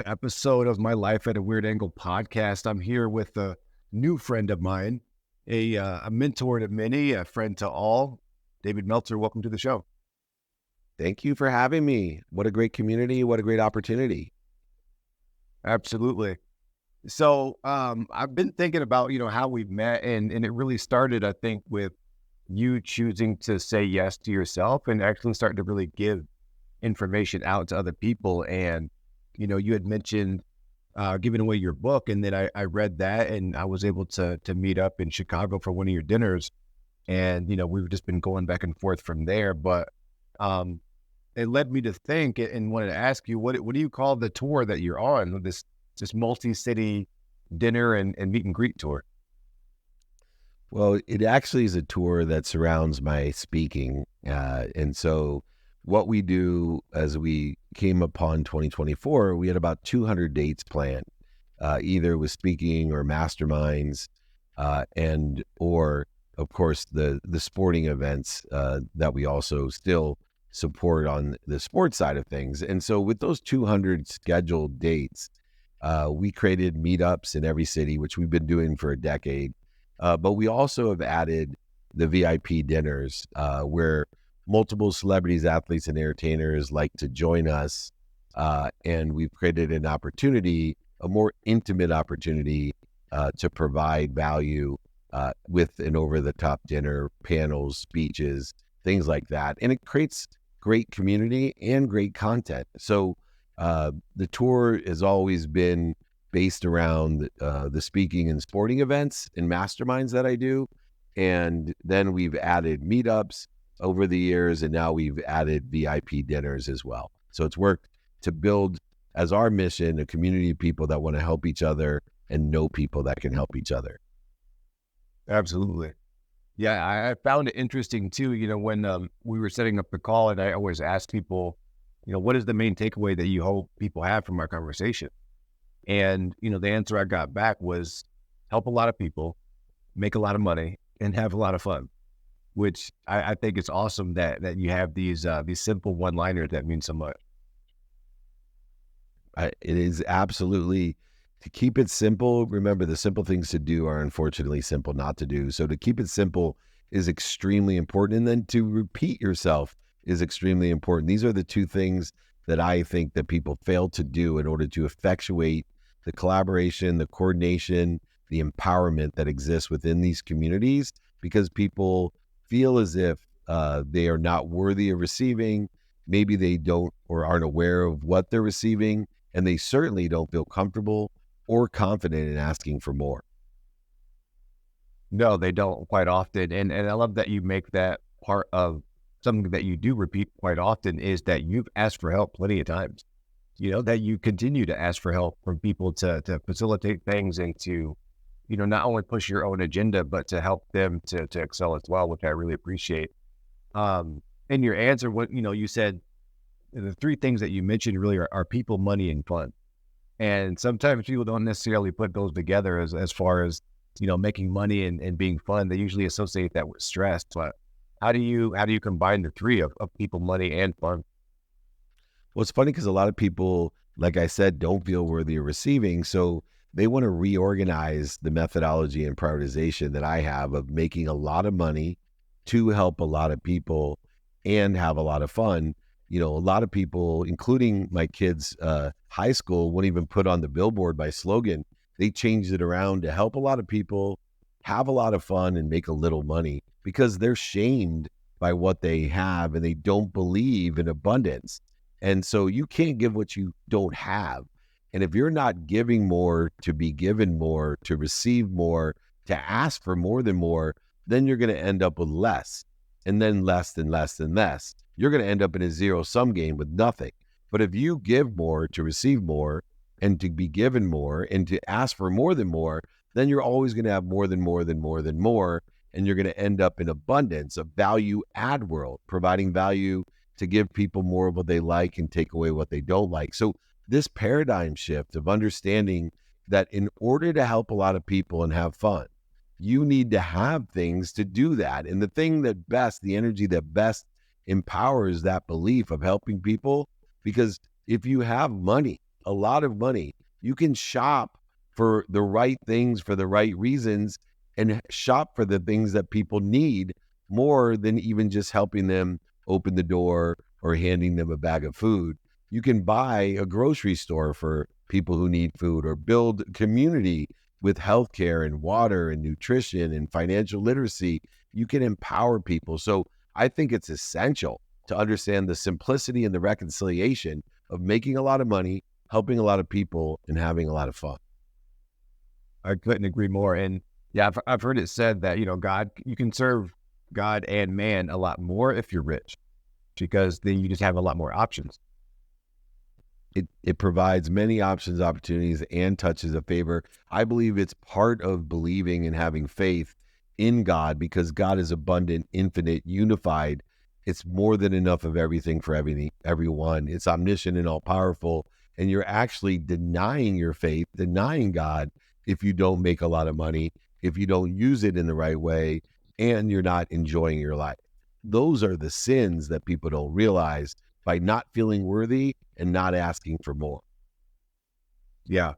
episode of my Life at a Weird Angle podcast. I'm here with a new friend of mine, a mentor to many, a friend to all. David Meltzer, welcome to the show. Thank you for having me. What a great community. What a great opportunity. Absolutely. So I've been thinking about, how we've met, and it really started, I think, with you choosing to say yes to yourself and actually starting to really give information out to other people. And, you had mentioned giving away your book, and then I read that, and I was able to meet up in Chicago for one of your dinners. And, we've just been going back and forth from there. But it led me to think and wanted to ask you, what do you call the tour that you're on, this multi-city dinner and meet and greet tour? Well, it actually is a tour that surrounds my speaking. And so what we do as we came upon 2024, we had about 200 dates planned, either with speaking or masterminds, or of course the sporting events that we also still support on the sports side of things. And so with those 200 scheduled dates, we created meetups in every city, which we've been doing for a decade. But we also have added the VIP dinners, where multiple celebrities, athletes, and entertainers like to join us. And we've created an opportunity, a more intimate opportunity, to provide value with an over-the-top dinner, panels, speeches, things like that. And it creates great community and great content. So the tour has always been based around the speaking and sporting events and masterminds that I do. And then we've added meetups over the years, and now we've added VIP dinners as well. So it's worked to build as our mission a community of people that want to help each other and know people that can help each other. Absolutely. Yeah, I found it interesting too, when we were setting up the call, and I always ask people, what is the main takeaway that you hope people have from our conversation? And, the answer I got back was help a lot of people, make a lot of money, and have a lot of fun, which I think it's awesome that you have these simple one-liners that mean so much. It is absolutely, to keep it simple. Remember, the simple things to do are unfortunately simple not to do. So to keep it simple is extremely important. And then to repeat yourself is extremely important. These are the two things that I think that people fail to do in order to effectuate the collaboration, the coordination, the empowerment that exists within these communities, because people feel as if they are not worthy of receiving. Maybe they don't or aren't aware of what they're receiving, and they certainly don't feel comfortable or confident in asking for more. No, they don't quite often. And I love that you make that part of something that you do repeat quite often, is that you've asked for help plenty of times. That you continue to ask for help from people to facilitate things and to, not only push your own agenda, but to help them to excel as well, which I really appreciate. In your answer, what, you said the three things that you mentioned really are people, money, and fun. And sometimes people don't necessarily put those together as far as, making money and being fun. They usually associate that with stress. But how do you combine the three of people, money, and fun? Well, it's funny because a lot of people, like I said, don't feel worthy of receiving. So they want to reorganize the methodology and prioritization that I have of making a lot of money to help a lot of people and have a lot of fun. A lot of people, including my kids' high school, won't even put on the billboard my slogan. They changed it around to help a lot of people, have a lot of fun, and make a little money, because they're shamed by what they have and they don't believe in abundance. And so you can't give what you don't have. And if you're not giving more to be given more, to receive more, to ask for more than more, then you're going to end up with less, and then less and less and less. You're going to end up in a zero-sum game with nothing. But if you give more to receive more, and to be given more, and to ask for more than more, then you're always going to have more than more than more than more. And you're going to end up in abundance, a value add world, providing value to give people more of what they like and take away what they don't like. So this paradigm shift of understanding that in order to help a lot of people and have fun, you need to have things to do that. And the thing that best, the energy that best empowers that belief of helping people, because if you have money, a lot of money. You can shop for the right things for the right reasons and shop for the things that people need more than even just helping them open the door or handing them a bag of food. You can buy a grocery store for people who need food, or build community with healthcare and water and nutrition and financial literacy. You can empower people. So I think it's essential to understand the simplicity and the reconciliation of making a lot of money, helping a lot of people, and having a lot of fun. I couldn't agree more. And yeah, I've heard it said that, God, you can serve God and man a lot more if you're rich, because then you just have a lot more options. It provides many options, opportunities, and touches of favor. I believe it's part of believing and having faith in God, because God is abundant, infinite, unified. It's more than enough of everything for everyone. It's omniscient and all powerful. And you're actually denying your faith, denying God, if you don't make a lot of money, if you don't use it in the right way, and you're not enjoying your life. Those are the sins that people don't realize by not feeling worthy and not asking for more. Yeah.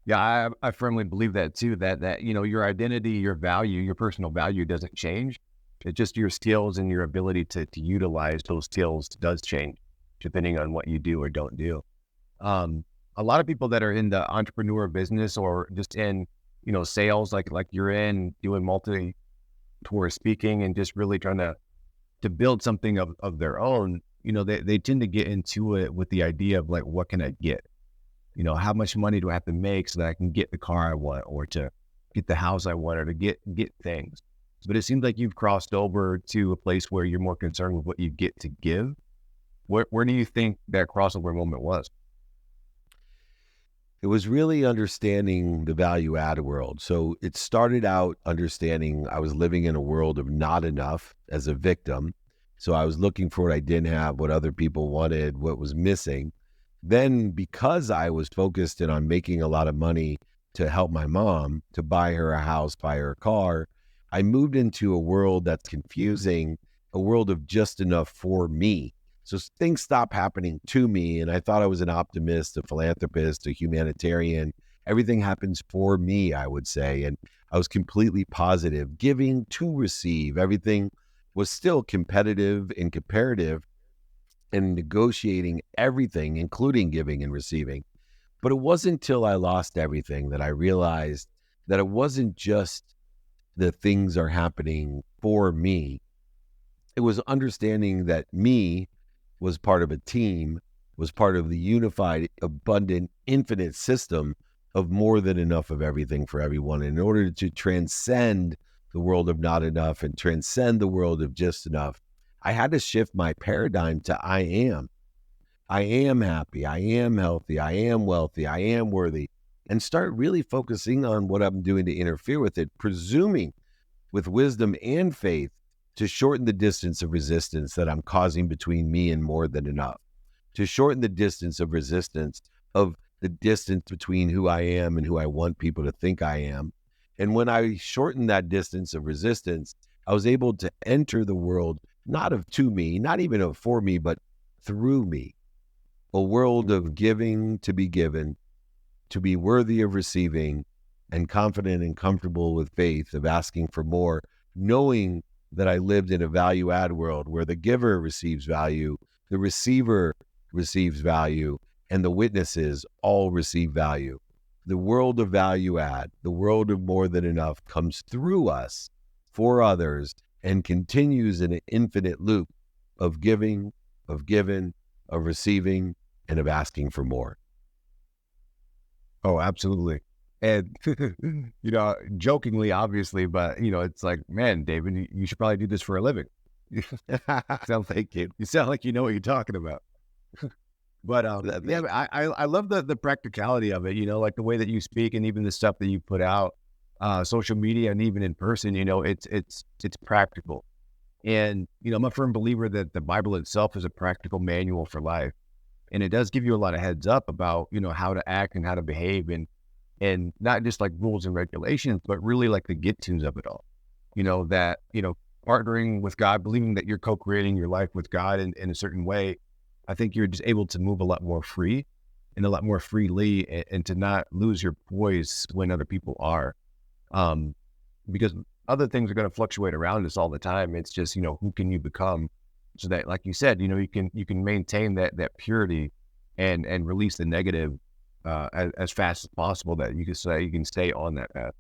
Yeah, I firmly believe that too, that your identity, your value, your personal value doesn't change. It's just your skills and your ability to utilize those skills does change depending on what you do or don't do. A lot of people that are in the entrepreneur business, or just in, sales, like you're in, doing multi-tour speaking and just really trying to build something of their own, they tend to get into it with the idea of like, what can I get? How much money do I have to make so that I can get the car I want, or to get the house I want, or to get things? But it seems like you've crossed over to a place where you're more concerned with what you get to give. Where do you think that crossover moment was? It was really understanding the value add world. So it started out understanding I was living in a world of not enough as a victim. So I was looking for what I didn't have, what other people wanted, what was missing. Then, because I was focused in on making a lot of money to help my mom, to buy her a house, buy her a car, I moved into a world that's confusing, a world of just enough for me. So things stopped happening to me, and I thought I was an optimist, a philanthropist, a humanitarian. Everything happens for me, I would say. And I was completely positive, giving to receive. Everything was still competitive and comparative, and negotiating everything, including giving and receiving. But it wasn't until I lost everything that I realized that it wasn't just the things are happening for me. It was understanding that me was part of a team, was part of the unified, abundant, infinite system of more than enough of everything for everyone. In order to transcend the world of not enough and transcend the world of just enough, I had to shift my paradigm to I am. I am happy. I am healthy. I am wealthy. I am worthy. And start really focusing on what I'm doing to interfere with it, presuming with wisdom and faith to shorten the distance of resistance that I'm causing between me and more than enough, to shorten the distance of resistance of the distance between who I am and who I want people to think I am. And when I shortened that distance of resistance, I was able to enter the world, not of to me, not even of for me, but through me, a world of giving to be given, to be worthy of receiving, and confident and comfortable with faith of asking for more, knowing that I lived in a value add world where the giver receives value, the receiver receives value, and the witnesses all receive value. The world of value add, the world of more than enough, comes through us for others and continues in an infinite loop of giving, of given, of receiving, and of asking for more. Oh, absolutely. And, jokingly, obviously, but, it's like, man, David, you should probably do this for a living. Thank you. You sound like you know what you're talking about. But, yeah, I love the practicality of it, like the way that you speak, and even the stuff that you put out, social media and even in person, it's practical. And, I'm a firm believer that the Bible itself is a practical manual for life. And it does give you a lot of heads up about, how to act and how to behave, and not just like rules and regulations, but really like the get-tos of it all. That, partnering with God, believing that you're co-creating your life with God in a certain way, I think you're just able to move a lot more free and a lot more freely, and to not lose your poise when other people are. Because other things are going to fluctuate around us all the time. It's just, who can you become so that, like you said, you can maintain that purity and release the negative as fast as possible, that you can stay on that path.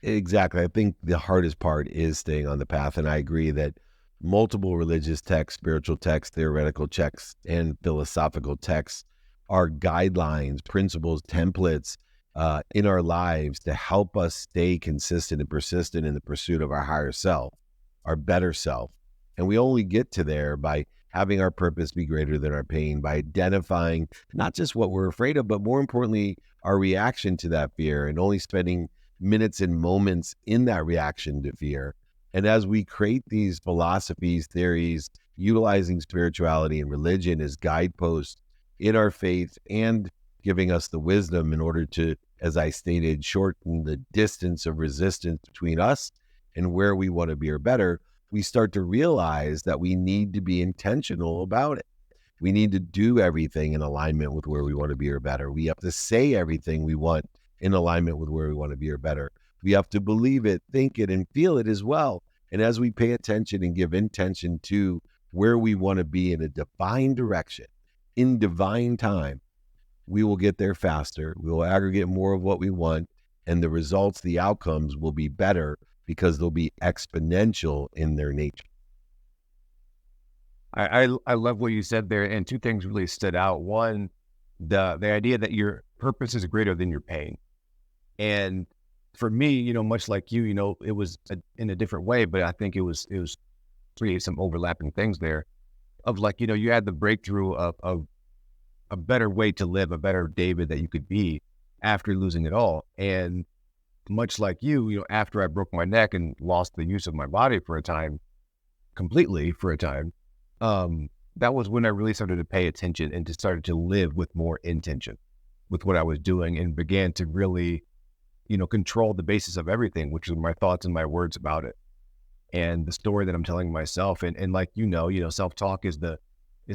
Exactly. I think the hardest part is staying on the path. And I agree that multiple religious texts, spiritual texts, theoretical texts, and philosophical texts are guidelines, principles, templates in our lives to help us stay consistent and persistent in the pursuit of our higher self, our better self. And we only get to there by having our purpose be greater than our pain, by identifying not just what we're afraid of, but more importantly, our reaction to that fear, and only spending minutes and moments in that reaction to fear. And as we create these philosophies, theories, utilizing spirituality and religion as guideposts in our faith and giving us the wisdom in order to, as I stated, shorten the distance of resistance between us and where we want to be or better, we start to realize that we need to be intentional about it. We need to do everything in alignment with where we want to be or better. We have to say everything we want in alignment with where we want to be or better. We have to believe it, think it, and feel it as well. And as we pay attention and give intention to where we want to be in a divine direction, in divine time, we will get there faster. We will aggregate more of what we want, and the results, the outcomes will be better because they'll be exponential in their nature. I love what you said there, and two things really stood out. One, the idea that your purpose is greater than your pain. And for me, much like you, it was in a different way, but I think it was create some overlapping things there of, like, you had the breakthrough of a better way to live, a better David that you could be after losing it all. And much like you, after I broke my neck and lost the use of my body for a time, completely for a time, that was when I really started to pay attention and just started to live with more intention with what I was doing, and began to really, control the basis of everything, which is my thoughts and my words about it, and the story that I'm telling myself. And like, self-talk is the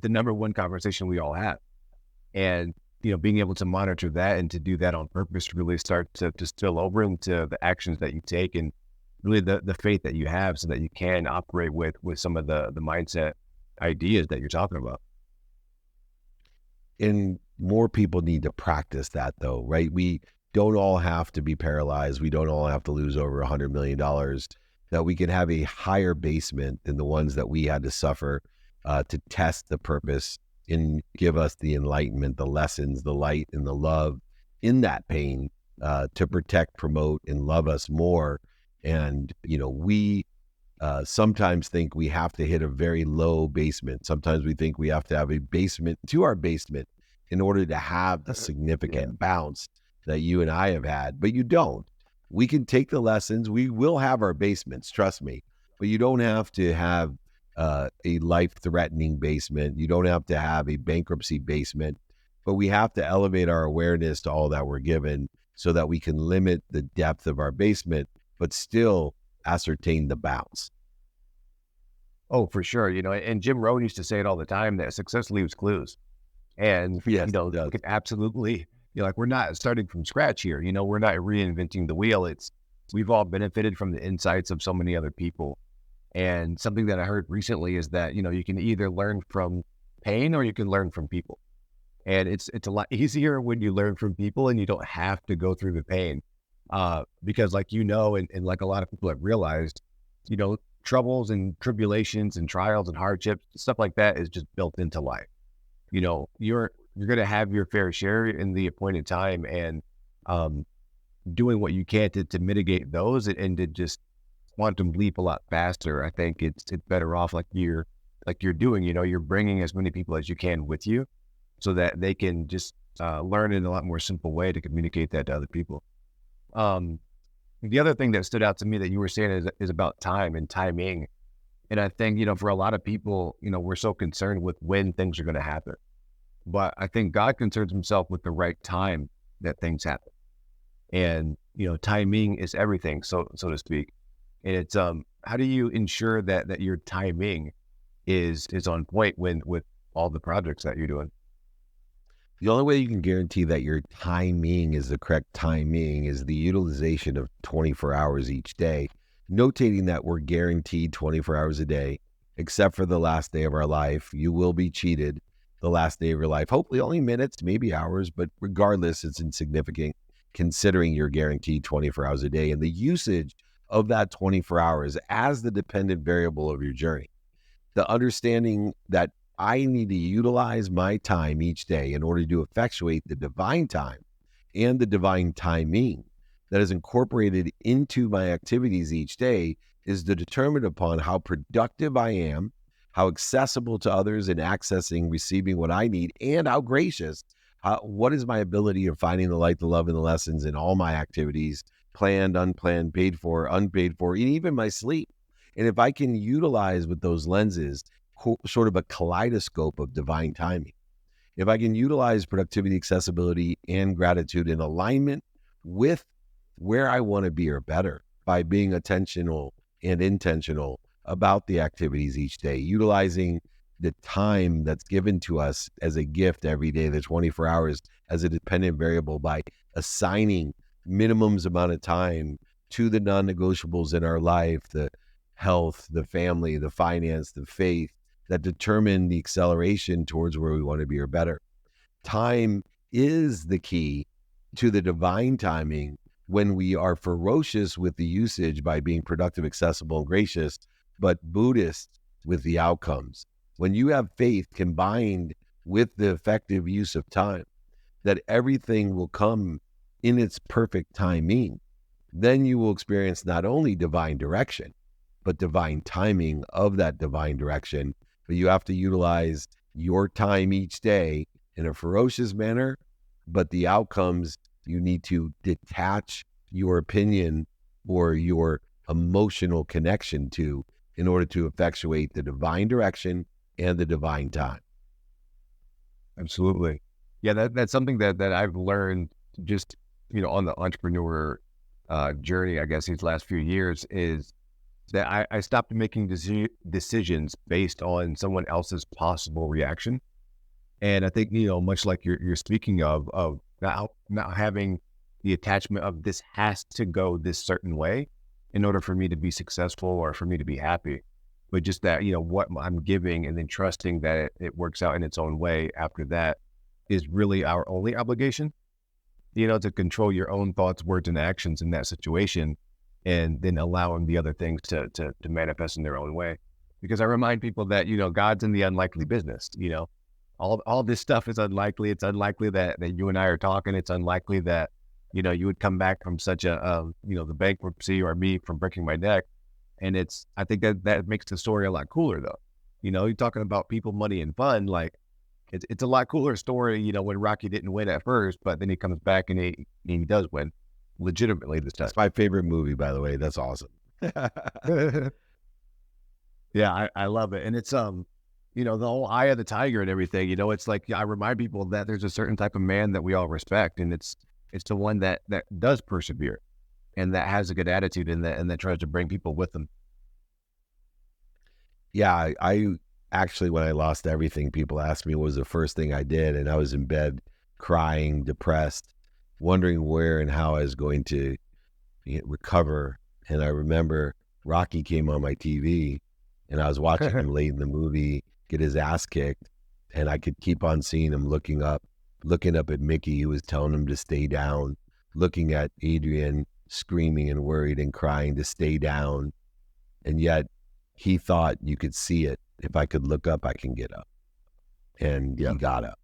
number one conversation we all have. And, being able to monitor that and to do that on purpose really start to spill over into the actions that you take, and really the faith that you have, so that you can operate with some of the mindset ideas that you're talking about. And more people need to practice that, though, right? We don't all have to be paralyzed. We don't all have to lose over $100 million, that we can have a higher basement than the ones that we had to suffer to test the purpose and give us the enlightenment, the lessons, the light, and the love in that pain to protect, promote, and love us more. And, we sometimes think we have to hit a very low basement. Sometimes we think we have to have a basement to our basement in order to have the significant bounce that you and I have had, but you don't. We can take the lessons. We will have our basements, trust me, but you don't have to have a life-threatening basement. You don't have to have a bankruptcy basement, but we have to elevate our awareness to all that we're given so that we can limit the depth of our basement, but still ascertain the bounce. Oh, for sure. And Jim Rohn used to say it all the time, that success leaves clues. And, Yes, it does. we could absolutely, like, we're not starting from scratch here. We're not reinventing the wheel. We've all benefited from the insights of so many other people. And something that I heard recently is that, you can either learn from pain or you can learn from people. And it's a lot easier when you learn from people and you don't have to go through the pain. Because, like, and like a lot of people have realized, troubles and tribulations and trials and hardships, stuff like that is just built into life. You're going to have your fair share in the appointed time, and doing what you can to mitigate those and to just quantum leap a lot faster. I think it's better off like you're doing. You're bringing as many people as you can with you, so that they can just learn in a lot more simple way to communicate that to other people. The other thing that stood out to me that you were saying is about time and timing. And I think, for a lot of people, we're so concerned with when things are going to happen. But I think God concerns himself with the right time that things happen. And, timing is everything, so to speak. And it's, how do you ensure that your timing is on point with all the projects that you're doing? The only way you can guarantee that your timing is the correct timing is the utilization of 24 hours each day, notating that we're guaranteed 24 hours a day, except for the last day of our life. You will be cheated the last day of your life, hopefully only minutes, maybe hours, but regardless, it's insignificant considering you're guaranteed 24 hours a day and the usage of that 24 hours as the dependent variable of your journey. The understanding that I need to utilize my time each day in order to effectuate the divine time and the divine timing that is incorporated into my activities each day is determined upon how productive I am, how accessible to others in accessing, receiving what I need, and how gracious. What is my ability of finding the light, the love, and the lessons in all my activities, planned, unplanned, paid for, unpaid for, and even my sleep. And if I can utilize with those lenses sort of a kaleidoscope of divine timing, if I can utilize productivity, accessibility, and gratitude in alignment with where I want to be or better by being attentional and intentional about the activities each day, utilizing the time that's given to us as a gift every day, the 24 hours as a dependent variable by assigning minimums amount of time to the non-negotiables in our life, the health, the family, the finance, the faith, that determine the acceleration towards where we want to be or better. Time is the key to the divine timing when we are ferocious with the usage by being productive, accessible, and gracious, but Buddhist with the outcomes. When you have faith combined with the effective use of time, that everything will come in its perfect timing, then you will experience not only divine direction, but divine timing of that divine direction. But you have to utilize your time each day in a ferocious manner, but the outcomes you need to detach your opinion or your emotional connection to in order to effectuate the divine direction and the divine time. Absolutely. Yeah, that's something that I've learned just, on the entrepreneur journey, I guess, these last few years is that I stopped making decisions based on someone else's possible reaction. And I think, much like you're speaking of not having the attachment of this has to go this certain way in order for me to be successful or for me to be happy. But just that, what I'm giving and then trusting that it works out in its own way after that is really our only obligation, to control your own thoughts, words, and actions in that situation, and then allowing the other things to manifest in their own way. Because I remind people that, God's in the unlikely business, all this stuff is unlikely. It's unlikely that you and I are talking. It's unlikely that, you would come back from such the bankruptcy or me from breaking my neck. And I think that makes the story a lot cooler though. You're talking about people, money, and fun. Like it's a lot cooler story, when Rocky didn't win at first, but then he comes back and he does win legitimately this time. That's my favorite movie, by the way. That's awesome. Yeah, I love it. And it's, the whole eye of the tiger and everything, it's like, I remind people that there's a certain type of man that we all respect. And it's the one that does persevere and that has a good attitude and that tries to bring people with them. Yeah, I actually, when I lost everything, people asked me what was the first thing I did. And I was in bed crying, depressed, wondering where and how I was going to recover. And I remember Rocky came on my TV and I was watching him late in the movie get his ass kicked. And I could keep on seeing him looking up at Mickey, who was telling him to stay down, looking at Adrian screaming and worried and crying to stay down. And yet he thought you could see it. If I could look up, I can get up. And he got up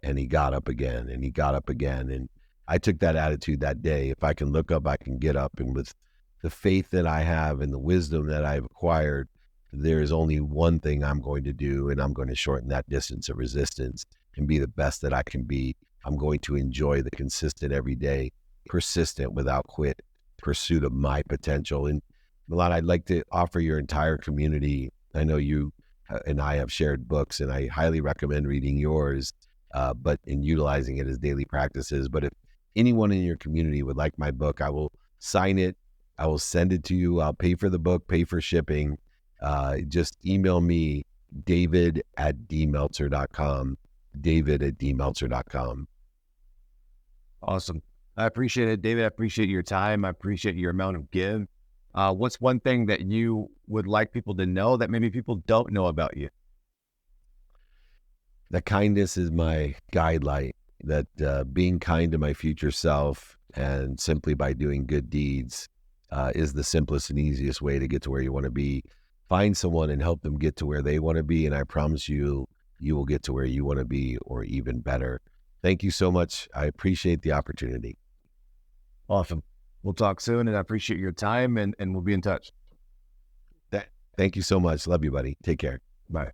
and he got up again and he got up again. And I took that attitude that day. If I can look up, I can get up. And with the faith that I have and the wisdom that I've acquired, there is only one thing I'm going to do, and I'm going to shorten that distance of resistance and be the best that I can be. I'm going to enjoy the consistent, everyday, persistent, without quit pursuit of my potential. And Milan, I'd like to offer your entire community. I know you and I have shared books, and I highly recommend reading yours, but in utilizing it as daily practices. But if anyone in your community would like my book, I will sign it. I will send it to you. I'll pay for the book, pay for shipping. Just email me, david@dmeltzer.com, david@dmeltzer.com. Awesome. I appreciate it, David. I appreciate your time. I appreciate your amount of give. What's one thing that you would like people to know that maybe people don't know about you? That kindness is my guideline, that being kind to my future self and simply by doing good deeds is the simplest and easiest way to get to where you want to be. Find someone and help them get to where they want to be, and I promise you, you will get to where you want to be or even better. Thank you so much. I appreciate the opportunity. Awesome. We'll talk soon, and I appreciate your time, and we'll be in touch. Thank you so much. Love you, buddy. Take care. Bye.